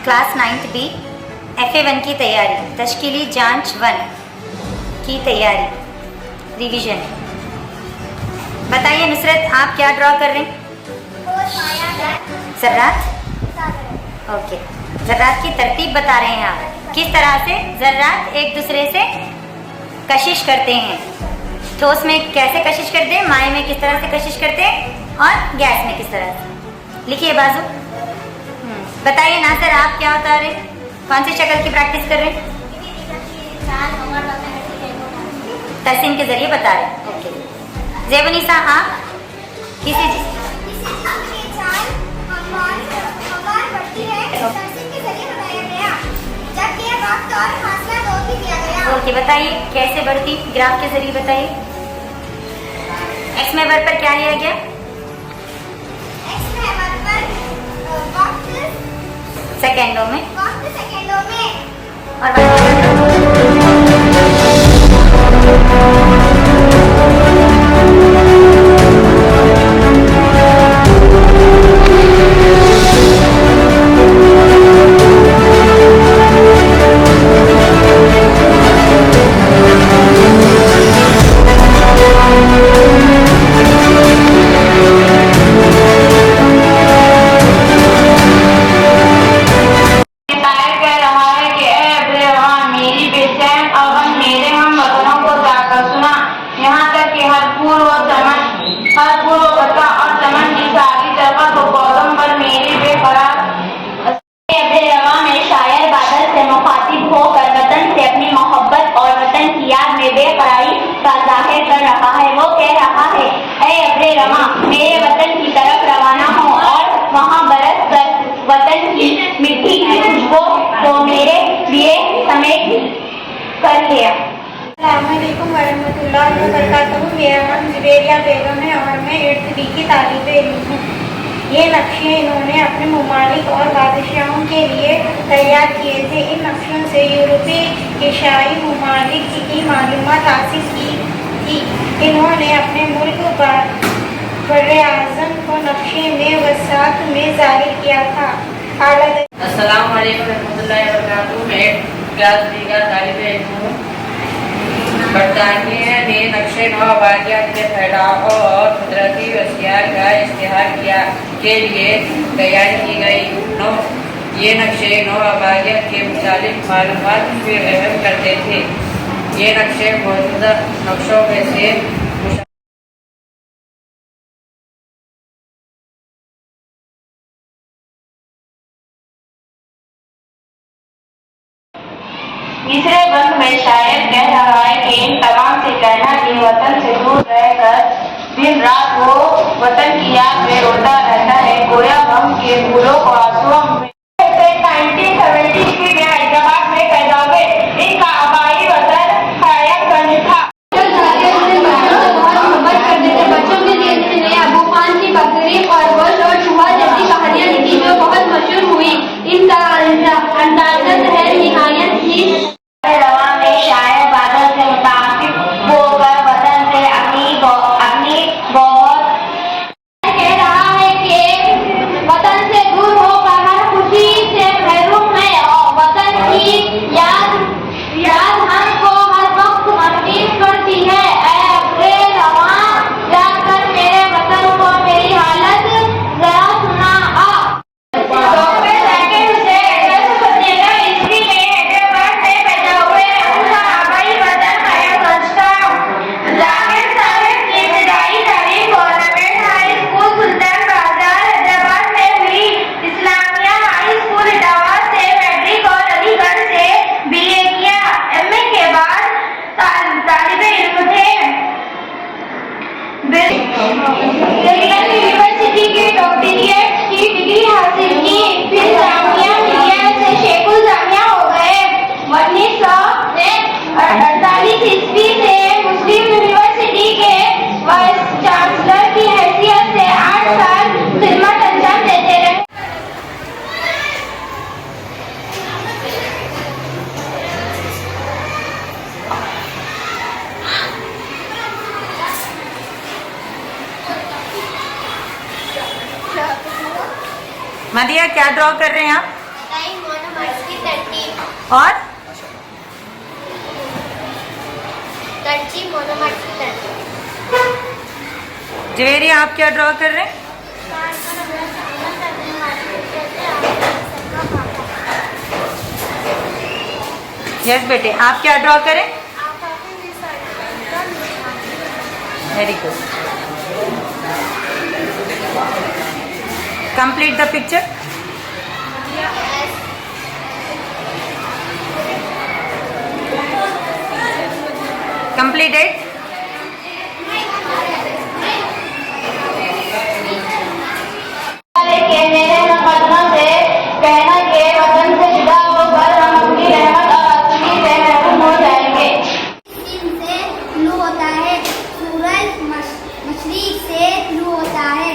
Class 9th B FA1 की तैयारी, तश्कीली जांच 1 की तैयारी, रिवीजन। बताइए नुसरत, आप क्या ड्रॉ कर रहे हैं? ज़र्रात। ओके, ज़र्रात की तरतीब बता रहे हैं आप, किस तरह से ज़र्रात एक दूसरे से कशिश करते हैं। ठोस में कैसे कशिश करते हैं, माए में किस तरह से कशिश करते हैं और गैस में किस तरह से। लिखिए बाजू। बताइए नासिर, आप क्या बता रहे हैं? कौन सी शक्ल की प्रैक्टिस कर रहे हैं? तरसीम के जरिए बता रहे हैं। ओके ज़ेबुनिसा, आप किसी ओके बताइए कैसे बढ़ती, ग्राफ के जरिए बताइए। एक्स में वर्ग पर क्या लिया गया? सेकेंडों में और मेरे वतन की तरफ रवाना हो और वहाँ बरस कर वतन की मिट्टी की खुशबू को मेरे लिए समेट कर लिया। अस्सलामुअलैकुम वरहमतुल्लाहि वबरकातुहू। मेरा नाम जुबैरिया बेगम है और मैं 8th B की तालिब इल्म हूँ। ये नक्शे इन्होंने अपने ममालिक और बादशाहों के लिए तैयार किए थे। इन नक्शों से यूरोपी एशियाई ममालिक की मालूमात हासिल की थी। इन्होंने अपने मुल्क बर्रे-आज़म को नक्शे में वसात में ज़ाहिर किया था। अस्सलाम वालेकुम रहमतुल्लाहि व बरकातुहू। मैं क्लास 3 का तालिब इल्म हूँ। बरतानिया ने नक्शे नौ आबादियात के फैलाव और कुदरती वसीयत का इश्तिहार किया के लिए तैयार की गई। ये नक्शे नौ आबादियात के मुतालिक मालूमात फराहम करते थे। ये नक्शे मौजूदा नक्शों में से तीसरे बंद में शायर कह रहा है कि इन तमाम से कहना कि वतन से दूर रहकर दिन रात वो वतन की याद में रोता रहता है, गोया गम के फूलों को आंसुओं में। 1970 की हैदराबाद में पैदा हुए। इनका आबाई वतन कायमगंज था। बच्चों के लिए इसने अबू खान की बकरी, खरगोश और चूहा जैसी कहानियां लिखी जो बहुत मशहूर हुई। इनका अंदाज़त है निहायत ही रवा में शायर बादल से मुतासिब होकर वतन से अपनी बहुत कह रहा है कि वतन से दूर होकर हर खुशी से महरूम है और वतन की याद हमको हर वक्त मदीन करती है। जाकर मेरे वतन को मेरी हालत जरा सुना आ। यूनिवर्सिटी के डॉक्टरेट की डिग्री हासिल की, फिर जामिया मिलिया से शेखुल जामिया हो गए। 1948 ईस्वी से मुस्लिम यूनिवर्सिटी के वाइस चांसलर की हैसियत से 8 साल मदिया क्या ड्रॉ कर रहे हैं आप? टाइम मोनोमर्स की तरतीब। और तरतीब मोनोमर्स की तरतीब। जवेरी आप क्या ड्रॉ कर रहे हैं? यस बेटे, आप क्या ड्रॉ करें? Very good. Complete the picture. Completed. के मेरे मुकदमों से कहना के वतन से जुदा होकर हम उनकी रहमत और आसमानी से महरूम हो जाएंगे। दिन से शुरू होता है, सूरज मशरिक से शुरू होता है।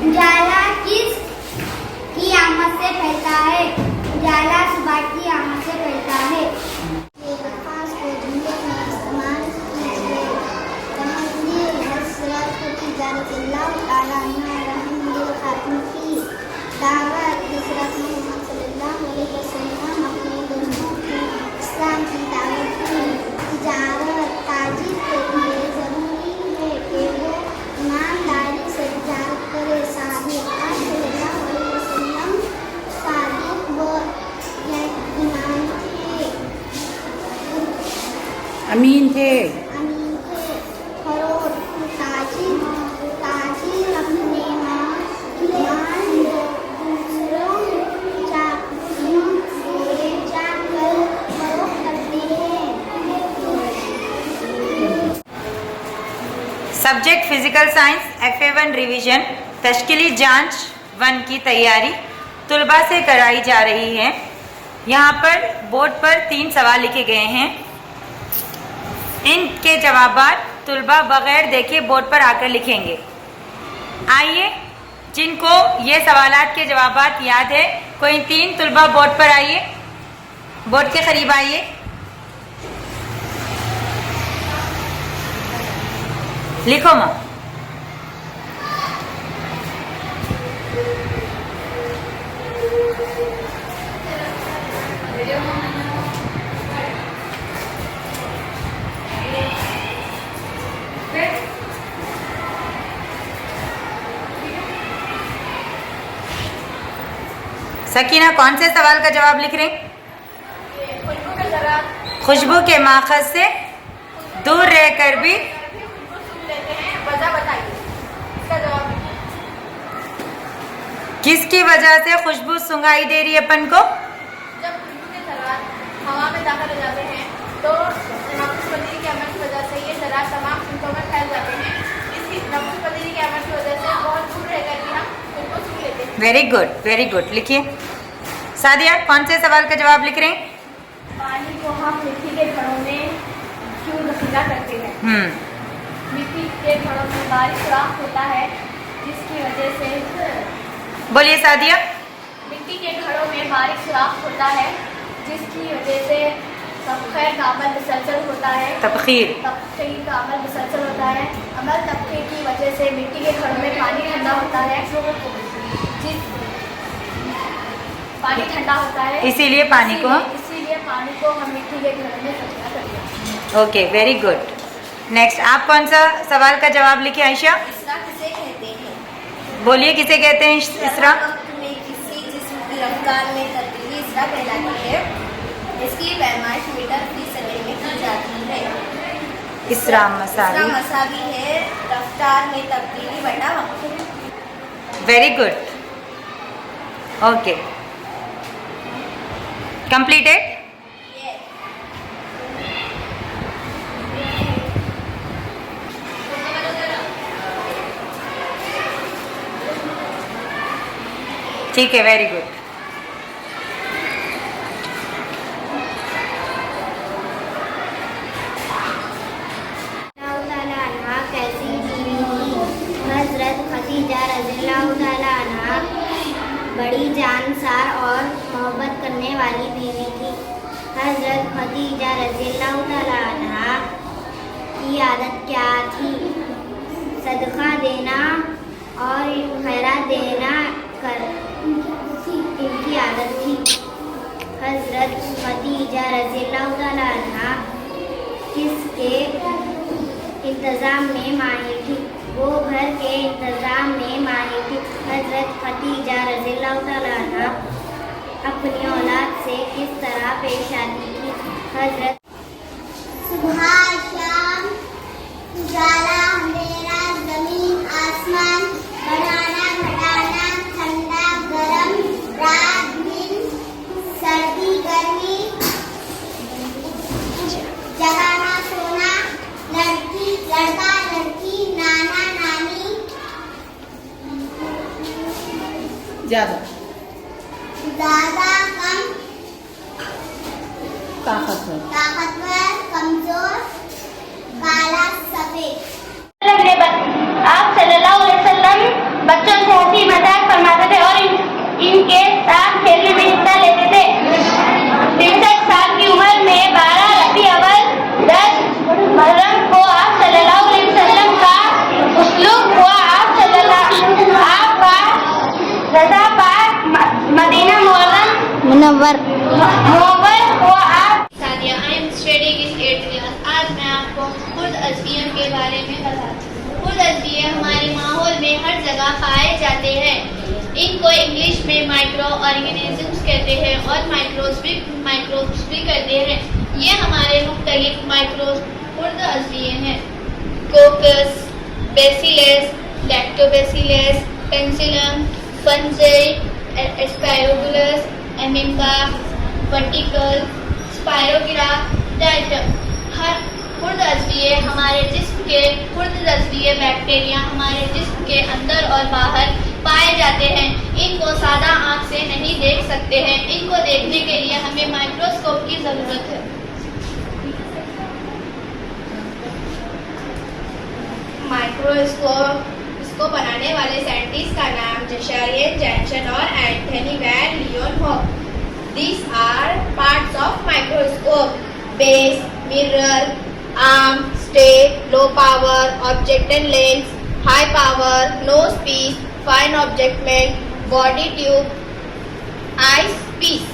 उजाला किस की आमद से फैलता है? उजाला सुबह की आमद से फैलता है। ये अल्फाज को जुमले में इस्तेमाल कीजिए। तहल्ली हसरत तिजारतिल्लाह ताला अन्हा रहमतुल खातिम की दावत हज़रत मोहम्मद सल्लल्लाहु अलैहि वसल्लम अपने दोस्तों को इस्लाम की दावत की। तिजारत ताजिर के लिए ज़रूरी है कि वो ईमानदारी से तिजारत करे। सादिक सल्लल्लाहु अलैहि वसल्लम सादिक व ईमान थे, अमीन थे। अमीन थे। फरोख ताजिर अपने माल दूसरों चाकरियों से जाकर फरोख करते हैं। Subject physical science FA1 revision तश्कीली जांच 1 की तैयारी तुलबा से कराई जा रही है। यहाँ पर बोर्ड पर 3 सवाल लिखे गए हैं। इनके जवाबात तुलबा बगैर देखे बोर्ड पर आकर लिखेंगे। आइए, जिनको ये सवालात के जवाबात याद है, कोई 3 तुलबा बोर्ड पर आइए, बोर्ड के करीब आइए। लिखो माँ। सकीना कौन से सवाल का जवाब लिख रहे हैं? खुशबू के माखज से दूर रहकर भी किसकी वजह से खुशबू सुंघाई दे रही है अपन को? जब खुशबू के ज़रात हवा में दाखिल हो जाते हैं तो नफसबंदी के अमल की वजह से ये ज़रात तमाम सिमटों में फैल जाते हैं। इसकी नफसबंदी के अमल की वजह से बहुत दूर रहकर भी हम उनको सूंघ लेते हैं। Very good, very good. लिखिए। सादिया कौन से सवाल का जवाब लिख रहे हैं? पानी को हम मिट्टी के घड़ों में क्यों जखीरा करते हैं? मिट्टी के घड़ों में बारिश सुराख होता है जिसकी वजह से बोलिए सादिया। मिट्टी के घड़ों में बारिश सुराख होता है जिसकी वजह से तबखीर का अमल मुसलसल होता है। तबखीर का अमल मुसलसल होता है। अमल तबखीर की वजह से मिट्टी के घड़ों में पानी ठंडा होता है। पानी ठंडा होता है, इसीलिए पानी को हम मिट्टी के घड़ों में जखीरा करते हैं। Okay, very good. नेक्स्ट, आप कौन सा सवाल का जवाब लिखे आयशा? इसरा किसे कहते हैं? बोलिए, किसे कहते हैं इसरा? वक्त में किसी जिस्म की रफ्तार में तब्दीली इसरा कहलाती है। इसकी पैमाइश मीटर फी सेकंड में की जाती है। इसरा मसावी। इसरा मसावी है रफ्तार में तब्दीली बटा वक्त। Very good. Okay, completed. ठीक है, वेरी गुड। कैसी बीवी थी? हजरत खदीजा रज़ियल्लाहु ताला अन्हा बड़ी जानसार और मोहब्बत करने वाली बीवी थी। हजरत खदीजा रज़ियल्लाहु ताला अन्हा की आदत क्या थी? सदका देना, और खैरात देना कर इनकी आदत थी। हजरत खदीजा रज़ियल्लाहु ताला अन्हा किसके इंतज़ाम में माहिर थी? वो घर के इंतज़ाम में माहिर थी। हजरत खदीजा रज़ियल्लाहु ताला अन्हा अपनी औलाद से किस तरह पेश आती थी? हजरत सुबह शाम उजाला अंधेरा जमीन आसमान बढ़ाना घटाना ठंडा गरम रात दिन सर्दी गर्मी जगाना सोना लड़की लड़का लड़की नाना नानी ज़्यादा ज्यादा कम ताकतवर कमजोर काला सफेद। आप सल्लल्लाहु अलैहि वसल्लम बच्चों से हंसी मजाक फरमाते थे और इनके साथ खेलने में हिस्सा लेते थे। 63 साल की उम्र में 12 रबी अव्वल 10 मुहर्रम को आप सल्लल्लाहु अलैहि वसल्लम का उसलूब हुआ। आप रज़ा पाक मदीना मुनव्वर हुआ। Sadia, I am studying in 8th class. आज मैं आपको खुद अज़किया के बारे में बताती हूँ। खुद अज़किया हमारे माहौल में हर जगह पाए जाते हैं। इनको इंग्लिश में माइक्रो ऑर्गेनिजम्स कहते हैं और माइक्रोब्स भी कहते हैं। ये हमारे मुख्तलिफ माइक्रोब्स खुद अज़किया हैं। Coccus, bacillus, lactobacillus, penicillium, fungi, aspergillus, एमिका, वर्टिकल, स्पायरोगिरा, डाइटम। हर खुर्द अज़किये हमारे जिस्म के खुर्द अज़किये बैक्टीरिया हमारे जिस्म के अंदर और बाहर पाए जाते हैं। इनको सादा आँख से नहीं देख सकते हैं। इनको देखने के लिए हमें माइक्रोस्कोप की ज़रूरत है। माइक्रोस्कोप इसको बनाने वाले साइंटिस्ट का नाम जशारियन जैक्सन और एंथनी वैन लियोन हो। These are parts of microscope: base, mirror, arm, stay, low power, object and lens, high power, nose piece, fine object, body tube, eyes piece.